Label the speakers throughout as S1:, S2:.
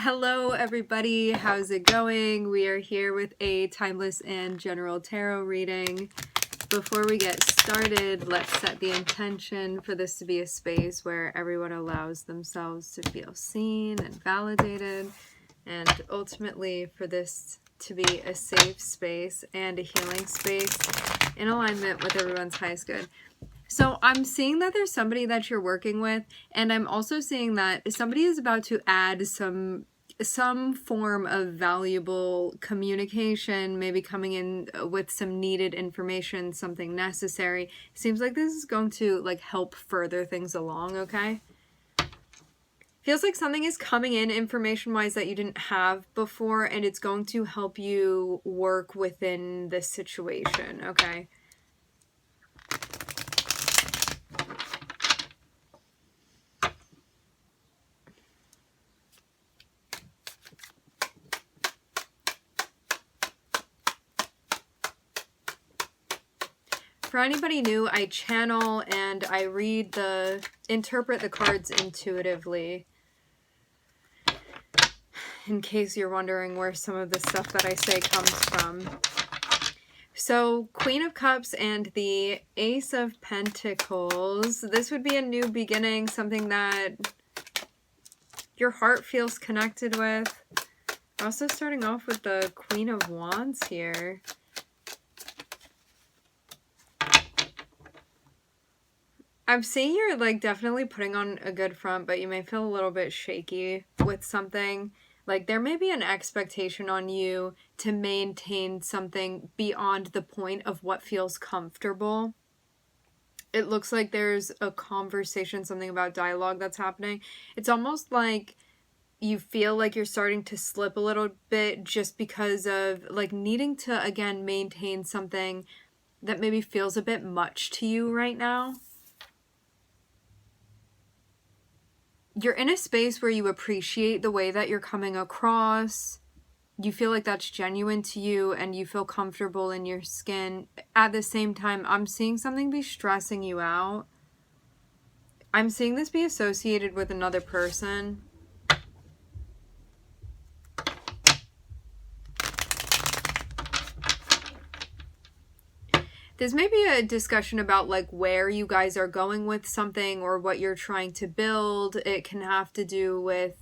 S1: Hello everybody, how's it going? We are here with a timeless and general tarot reading. Before we get started, let's set the intention for this to be a space where everyone allows themselves to feel seen and validated, and ultimately for this to be a safe space and a healing space in alignment with everyone's highest good. So I'm seeing that there's somebody that you're working with, and I'm also seeing that somebody is about to add some form of valuable communication, maybe coming in with some needed information, something necessary. Seems like this is going to like help further things along, okay? Feels like something is coming in information-wise that you didn't have before, and it's going to help you work within the situation, okay? For anybody new, I channel and I interpret the cards intuitively. In case you're wondering where some of the stuff that I say comes from. So, Queen of Cups and the Ace of Pentacles. This would be a new beginning, something that your heart feels connected with. Also starting off with the Queen of Wands here. I'm seeing you're like definitely putting on a good front, but you may feel a little bit shaky with something. Like there may be an expectation on you to maintain something beyond the point of what feels comfortable. It looks like there's a conversation, something about dialogue that's happening. It's almost like you feel like you're starting to slip a little bit just because of like needing to, again, maintain something that maybe feels a bit much to you right now. You're in a space where you appreciate the way that you're coming across. You feel like that's genuine to you and you feel comfortable in your skin. At the same time, I'm seeing something be stressing you out. I'm seeing this be associated with another person. This may be a discussion about like where you guys are going with something or what you're trying to build. It can have to do with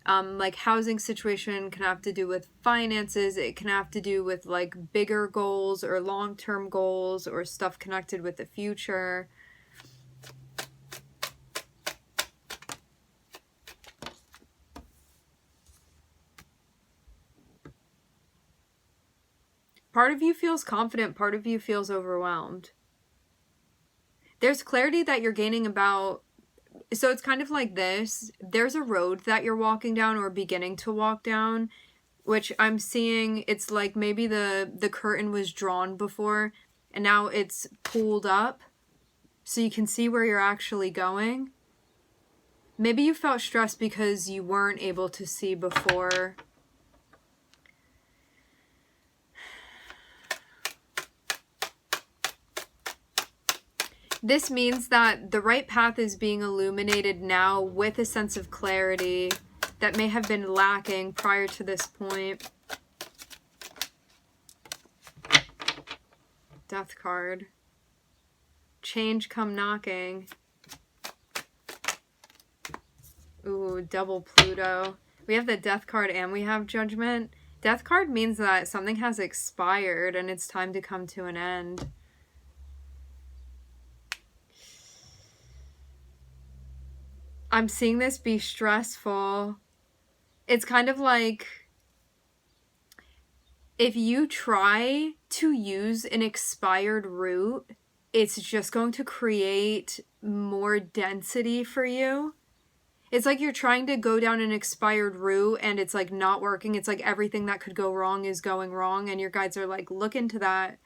S1: like housing situation, can have to do with finances. It can have to do with like bigger goals or long-term goals or stuff connected with the future. Part of you feels confident, part of you feels overwhelmed. There's clarity that you're gaining about, so it's kind of like this. There's a road that you're walking down or beginning to walk down, which I'm seeing it's like maybe the curtain was drawn before and now it's pulled up so you can see where you're actually going. Maybe you felt stressed because you weren't able to see before. This means that the right path is being illuminated now with a sense of clarity that may have been lacking prior to this point. Death card. Change come knocking. Ooh, double Pluto. We have the Death card and we have Judgment. Death card means that something has expired and it's time to come to an end. I'm seeing this be stressful. It's kind of like if you try to use an expired route, it's just going to create more density for you. It's like you're trying to go down an expired route and it's like not working. It's like everything that could go wrong is going wrong and your guides are like, look into that.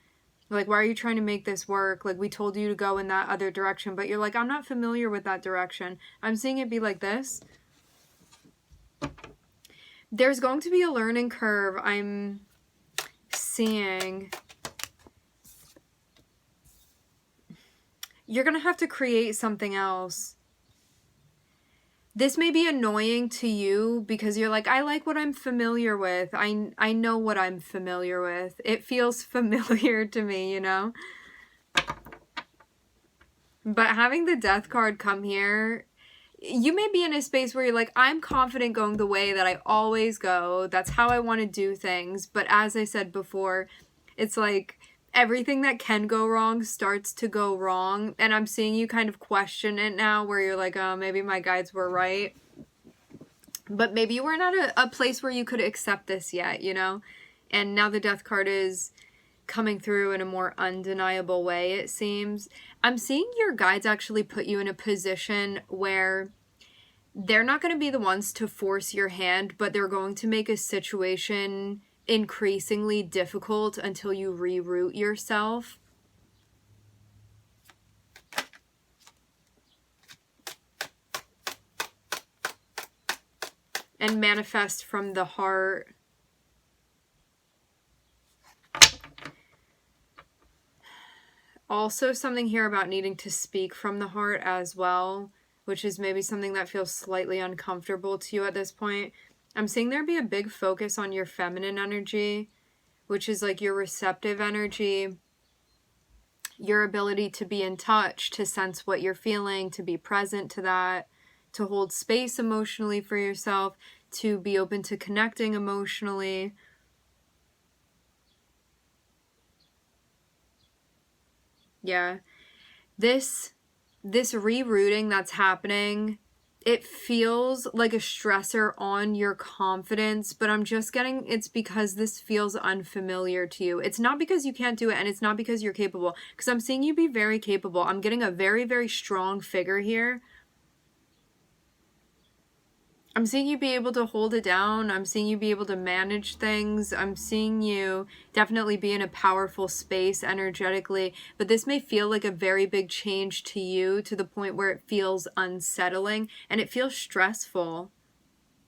S1: Like, why are you trying to make this work? Like, we told you to go in that other direction, but you're like, I'm not familiar with that direction. I'm seeing it be like this. There's going to be a learning curve. I'm seeing. You're going to have to create something else. This may be annoying to you because you're like, I like what I'm familiar with. I know what I'm familiar with. It feels familiar to me, you know? But having the death card come here, you may be in a space where you're like, I'm confident going the way that I always go. That's how I want to do things. But as I said before, it's like everything that can go wrong starts to go wrong. And I'm seeing you kind of question it now where you're like, oh, maybe my guides were right. But maybe you weren't at a place where you could accept this yet, you know? And now the death card is coming through in a more undeniable way, it seems. I'm seeing your guides actually put you in a position where they're not going to be the ones to force your hand, but they're going to make a situation increasingly difficult until you reroute yourself. And manifest from the heart. Also something here about needing to speak from the heart as well, which is maybe something that feels slightly uncomfortable to you at this point. I'm seeing there be a big focus on your feminine energy, which is like your receptive energy, your ability to be in touch, to sense what you're feeling, to be present to that, to hold space emotionally for yourself, to be open to connecting emotionally. Yeah. This rerouting that's happening, it feels like a stressor on your confidence, but I'm just getting it's because this feels unfamiliar to you. It's not because you can't do it, and it's not because you're capable, because I'm seeing you be very capable. I'm getting a very, very strong figure here. I'm seeing you be able to hold it down. I'm seeing you be able to manage things. I'm seeing you definitely be in a powerful space energetically, but this may feel like a very big change to you to the point where it feels unsettling and it feels stressful.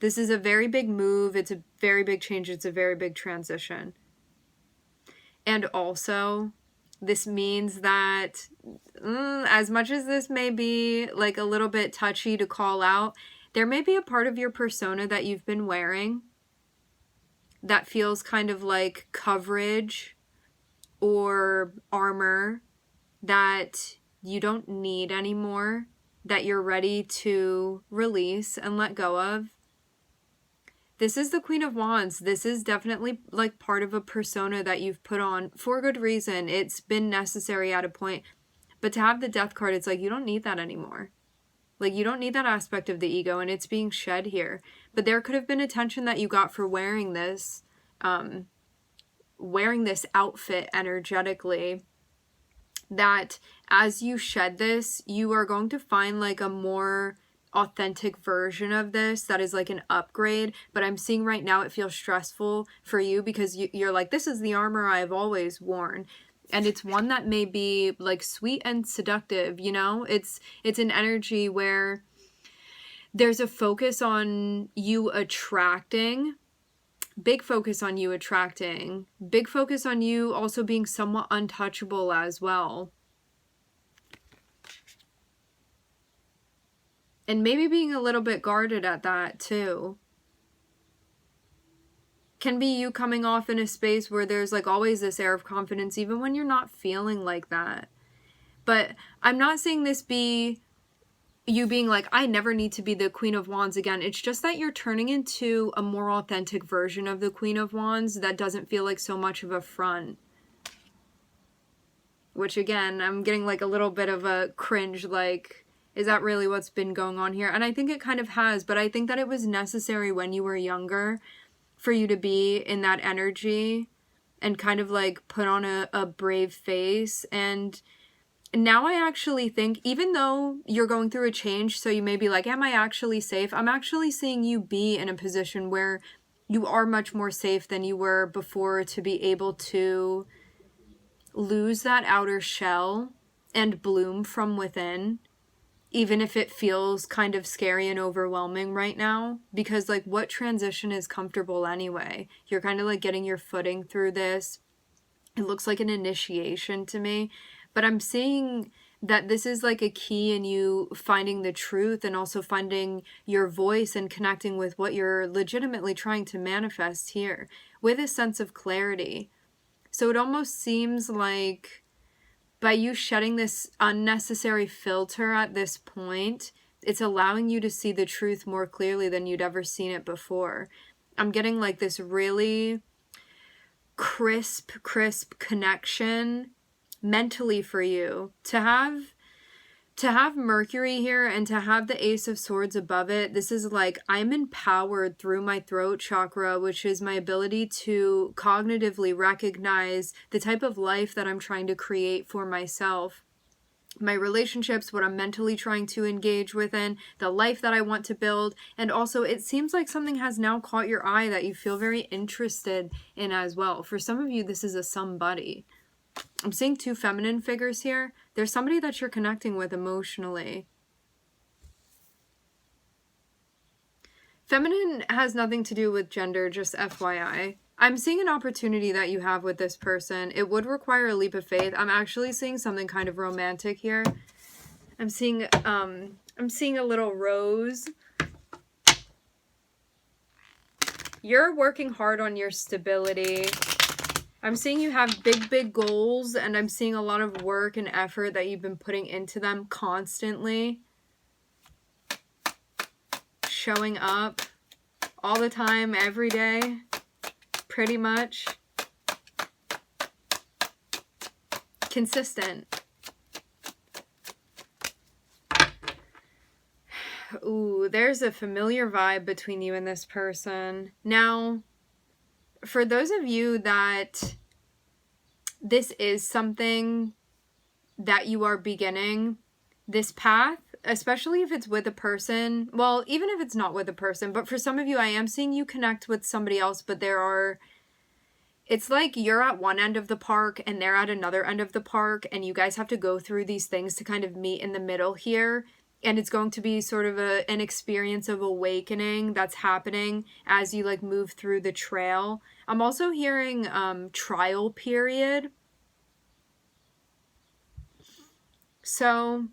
S1: This is a very big move. It's a very big change. It's a very big transition. And also, this means that as much as this may be like a little bit touchy to call out, there may be a part of your persona that you've been wearing that feels kind of like coverage or armor that you don't need anymore, that you're ready to release and let go of. This is the Queen of Wands. This is definitely like part of a persona that you've put on for good reason. It's been necessary at a point. But to have the Death card, it's like you don't need that anymore. Like, you don't need that aspect of the ego, and it's being shed here. But there could have been attention that you got for wearing this outfit energetically, that as you shed this, you are going to find like a more authentic version of this that is like an upgrade. But I'm seeing right now it feels stressful for you because you're like, this is the armor I've always worn. And it's one that may be like sweet and seductive, you know? It's an energy where there's a focus on you attracting, big focus on you attracting, big focus on you also being somewhat untouchable as well. And maybe being a little bit guarded at that too. Can be you coming off in a space where there's like always this air of confidence even when you're not feeling like that. But I'm not saying this be you being like, I never need to be the Queen of Wands again. It's just that you're turning into a more authentic version of the Queen of Wands that doesn't feel like so much of a front. Which again, I'm getting like a little bit of a cringe, like, is that really what's been going on here? And I think it kind of has, but I think that it was necessary when you were younger for you to be in that energy and kind of like put on a brave face. And now I actually think, even though you're going through a change, so you may be like, am I actually safe? I'm actually seeing you be in a position where you are much more safe than you were before, to be able to lose that outer shell and bloom from within, even if it feels kind of scary and overwhelming right now. Because like, what transition is comfortable anyway? You're kind of like getting your footing through this. It looks like an initiation to me. But I'm seeing that this is like a key in you finding the truth and also finding your voice and connecting with what you're legitimately trying to manifest here with a sense of clarity. So it almost seems like by you shedding this unnecessary filter at this point, it's allowing you to see the truth more clearly than you'd ever seen it before. I'm getting like this really crisp connection mentally for you to have Mercury here and to have the Ace of Swords above it. This is like, I'm empowered through my throat chakra, which is my ability to cognitively recognize the type of life that I'm trying to create for myself, my relationships, what I'm mentally trying to engage within, the life that I want to build. And also, it seems like something has now caught your eye that you feel very interested in as well. For some of you, this is a somebody. I'm seeing two feminine figures here. There's somebody that you're connecting with emotionally. Feminine has nothing to do with gender, just FYI. I'm seeing an opportunity that you have with this person. It would require a leap of faith. I'm actually seeing something kind of romantic here. I'm seeing a little rose. You're working hard on your stability. I'm seeing you have big goals, and I'm seeing a lot of work and effort that you've been putting into them constantly. Showing up all the time, every day, pretty much. Consistent. Ooh, there's a familiar vibe between you and this person. Now, for those of you that this is something that you are beginning, this path, especially if it's with a person, well, even if it's not with a person, but for some of you, I am seeing you connect with somebody else, but it's like you're at one end of the park and they're at another end of the park, and you guys have to go through these things to kind of meet in the middle here. And it's going to be sort of an experience of awakening that's happening as you like move through the trail. I'm also hearing trial period. So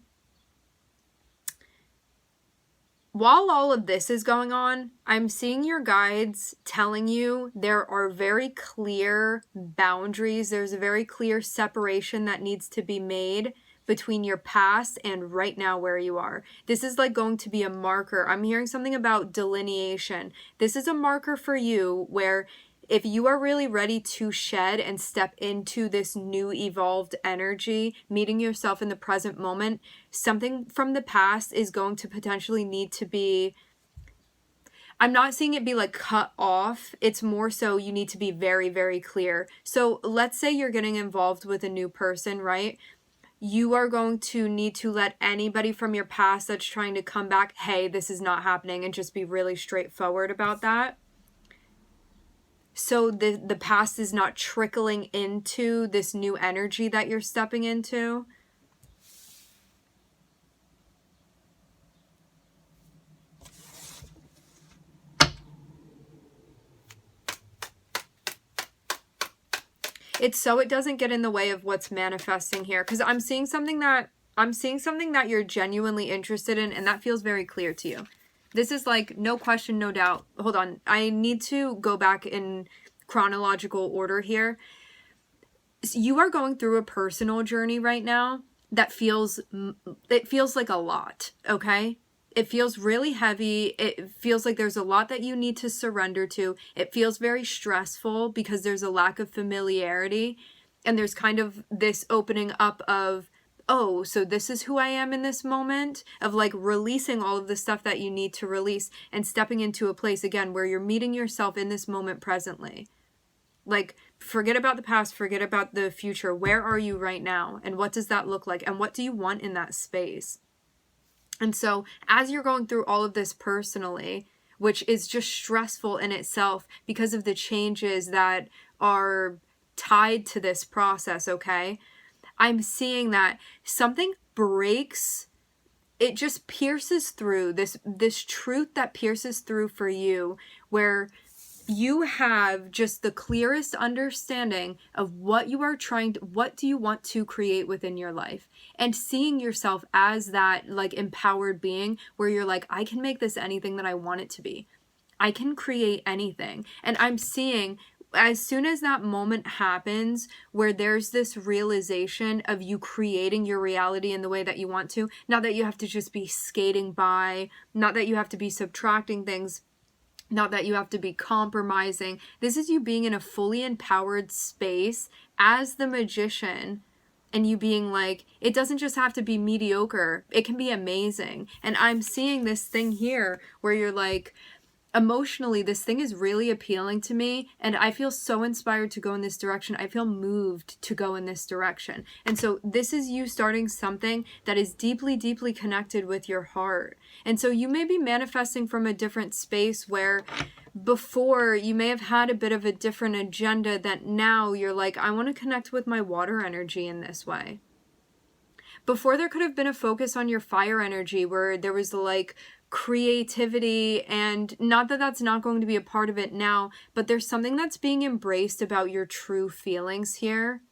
S1: while all of this is going on, I'm seeing your guides telling you there are very clear boundaries. There's a very clear separation that needs to be made between your past and right now where you are. This is like going to be a marker. I'm hearing something about delineation. This is a marker for you where if you are really ready to shed and step into this new evolved energy, meeting yourself in the present moment, something from the past is going to potentially need to be, I'm not seeing it be like cut off. It's more so you need to be very clear. So let's say you're getting involved with a new person, right? You are going to need to let anybody from your past that's trying to come back, hey, this is not happening, and just be really straightforward about that. So the past is not trickling into this new energy that you're stepping into. It's so it doesn't get in the way of what's manifesting here. Because I'm seeing something that you're genuinely interested in, and that feels very clear to you. This is like, no question, no doubt. Hold on. I need to go back in chronological order here. So you are going through a personal journey right now that feels like a lot, okay? It feels really heavy. It feels like there's a lot that you need to surrender to. It feels very stressful because there's a lack of familiarity. And there's kind of this opening up of, oh, so this is who I am in this moment, of like releasing all of the stuff that you need to release and stepping into a place again where you're meeting yourself in this moment presently. Like, forget about the past, forget about the future. Where are you right now? And what does that look like? And what do you want in that space? And so as you're going through all of this personally, which is just stressful in itself because of the changes that are tied to this process, okay? I'm seeing that something breaks. It just pierces through this truth that pierces through for you, where you have just the clearest understanding of what you are what do you want to create within your life, and seeing yourself as that like empowered being where you're like, I can make this anything that I want it to be. I can create anything. And I'm seeing as soon as that moment happens where there's this realization of you creating your reality in the way that you want to, not that you have to just be skating by, not that you have to be subtracting things, not that you have to be compromising. This is you being in a fully empowered space as the magician, and you being like, it doesn't just have to be mediocre. It can be amazing. And I'm seeing this thing here where you're like, emotionally, this thing is really appealing to me, and I feel so inspired to go in this direction. I feel moved to go in this direction. And so this is you starting something that is deeply, deeply connected with your heart. And so you may be manifesting from a different space where before you may have had a bit of a different agenda, that now you're like, I want to connect with my water energy in this way. Before, there could have been a focus on your fire energy where there was like creativity, and not that that's not going to be a part of it now, but there's something that's being embraced about your true feelings here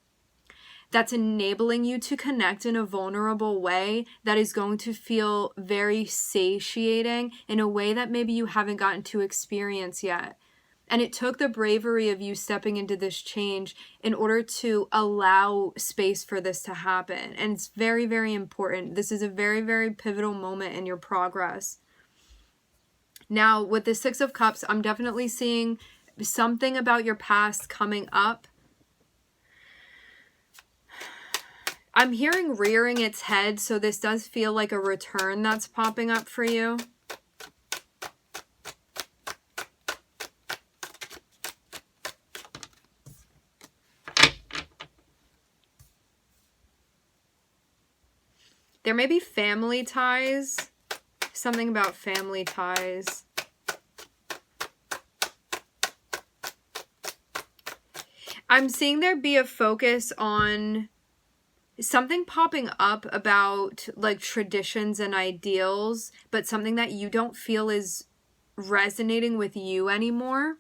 S1: that's enabling you to connect in a vulnerable way that is going to feel very satiating in a way that maybe you haven't gotten to experience yet. And it took the bravery of you stepping into this change in order to allow space for this to happen. And it's very, very important. This is a very, very pivotal moment in your progress. Now, with the Six of Cups, I'm definitely seeing something about your past coming up. I'm hearing rearing its head, so this does feel like a return that's popping up for you. There may be family ties. Something about family ties. I'm seeing there be a focus on something popping up about like traditions and ideals, but something that you don't feel is resonating with you anymore.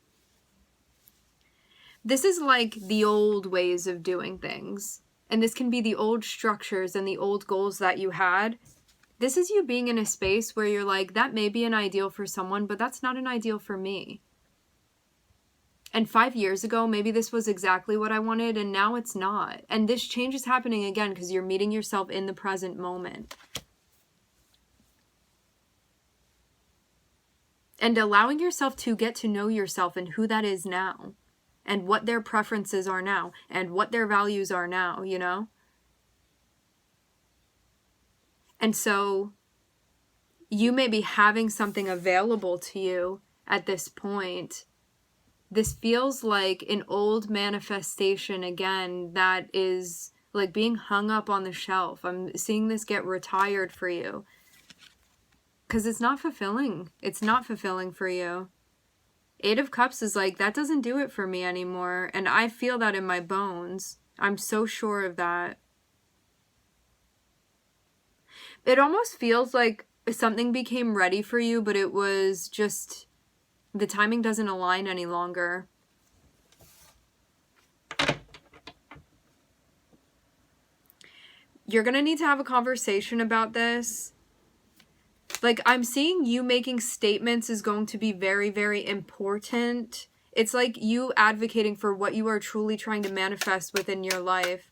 S1: This is like the old ways of doing things. And this can be the old structures and the old goals that you had. This is you being in a space where you're like, that may be an ideal for someone, but that's not an ideal for me. And 5 years ago, maybe this was exactly what I wanted, and now it's not. And this change is happening again because you're meeting yourself in the present moment. And allowing yourself to get to know yourself and who that is now. And what their preferences are now. And what their values are now, you know? And so you may be having something available to you at this point. This feels like an old manifestation again that is like being hung up on the shelf. I'm seeing this get retired for you. Because it's not fulfilling. It's not fulfilling for you. 8 of Cups is like, that doesn't do it for me anymore. And I feel that in my bones. I'm so sure of that. It almost feels like something became ready for you, but it was just, the timing doesn't align any longer. You're going to need to have a conversation about this. Like, I'm seeing you making statements is going to be very, very important. It's like you advocating for what you are truly trying to manifest within your life.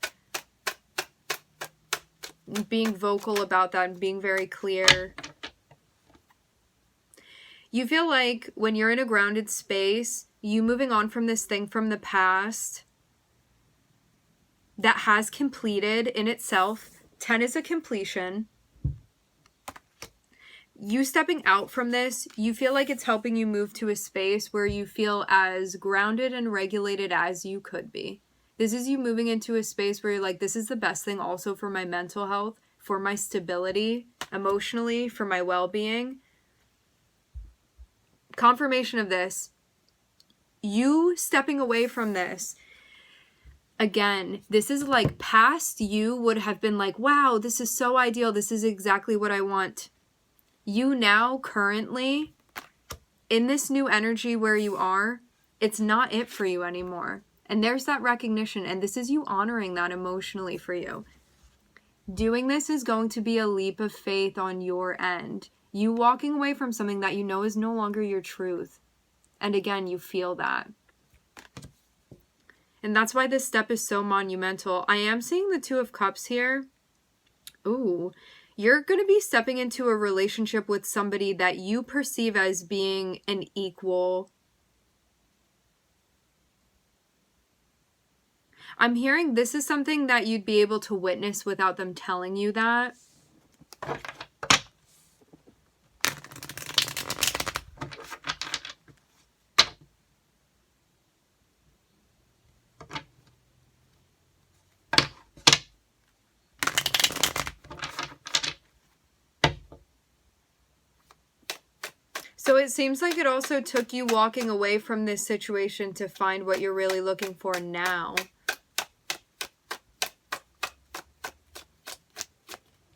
S1: Being vocal about that and being very clear. You feel like when you're in a grounded space, you moving on from this thing from the past that has completed in itself. 10 is a completion. You stepping out from this, you feel like it's helping you move to a space where you feel as grounded and regulated as you could be. This is you moving into a space where you're like, this is the best thing also for my mental health, for my stability, emotionally, for my well-being. Confirmation of this. You stepping away from this. Again, this is like past you would have been like, wow, this is so ideal. This is exactly what I want. You now currently, in this new energy where you are, it's not it for you anymore. And there's that recognition, and this is you honoring that emotionally for you. Doing this is going to be a leap of faith on your end. You walking away from something that you know is no longer your truth. And again, you feel that. And that's why this step is so monumental. I am seeing the Two of Cups here. Ooh, you're going to be stepping into a relationship with somebody that you perceive as being an equal. I'm hearing this is something that you'd be able to witness without them telling you that. So it seems like it also took you walking away from this situation to find what you're really looking for now.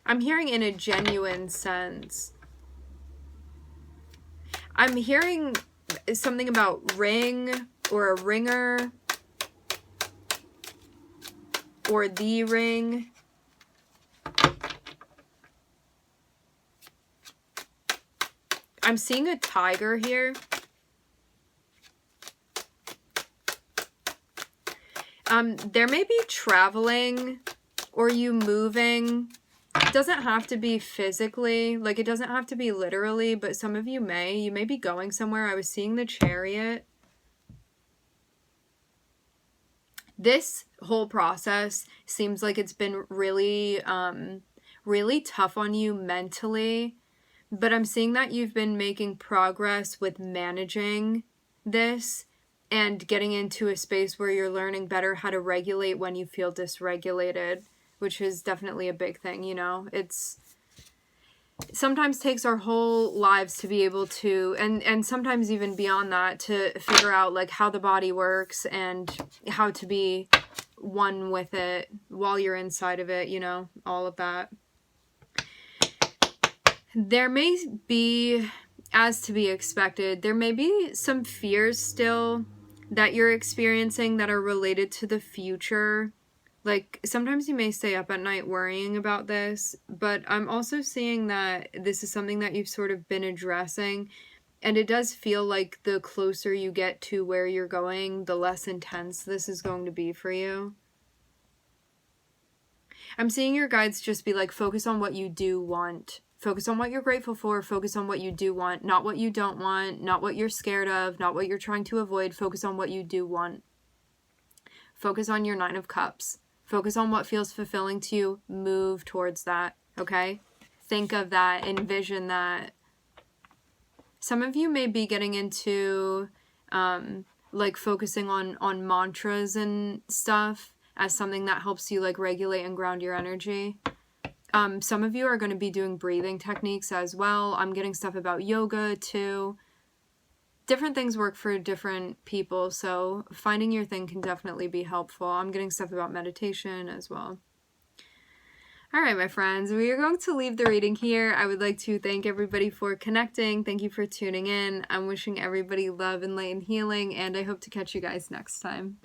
S1: I'm hearing in a genuine sense. I'm hearing something about ring or a ringer or the ring. I'm seeing a tiger here. There may be traveling or you moving. It doesn't have to be physically, like it doesn't have to be literally, but some of you may. You may be going somewhere. I was seeing the Chariot. This whole process seems like it's been really, really tough on you mentally. But I'm seeing that you've been making progress with managing this and getting into a space where you're learning better how to regulate when you feel dysregulated, which is definitely a big thing, you know? It's sometimes takes our whole lives to be able to, and sometimes even beyond that, to figure out like how the body works and how to be one with it while you're inside of it, you know, all of that. There may be, as to be expected, there may be some fears still that you're experiencing that are related to the future. Like, sometimes you may stay up at night worrying about this, but I'm also seeing that this is something that you've sort of been addressing, and it does feel like the closer you get to where you're going, the less intense this is going to be for you. I'm seeing your guides just be like, focus on what you do want. Focus on what you're grateful for. Focus on what you do want, not what you don't want, not what you're scared of, not what you're trying to avoid. Focus on what you do want. Focus on your Nine of Cups. Focus on what feels fulfilling to you. Move towards that, okay? Think of that. Envision that. Some of you may be getting into, like, focusing on mantras and stuff as something that helps you, like, regulate and ground your energy. Some of you are going to be doing breathing techniques as well. I'm getting stuff about yoga too. Different things work for different people, so finding your thing can definitely be helpful. I'm getting stuff about meditation as well. All right, my friends, we are going to leave the reading here. I would like to thank everybody for connecting. Thank you for tuning in. I'm wishing everybody love and light and healing, and I hope to catch you guys next time.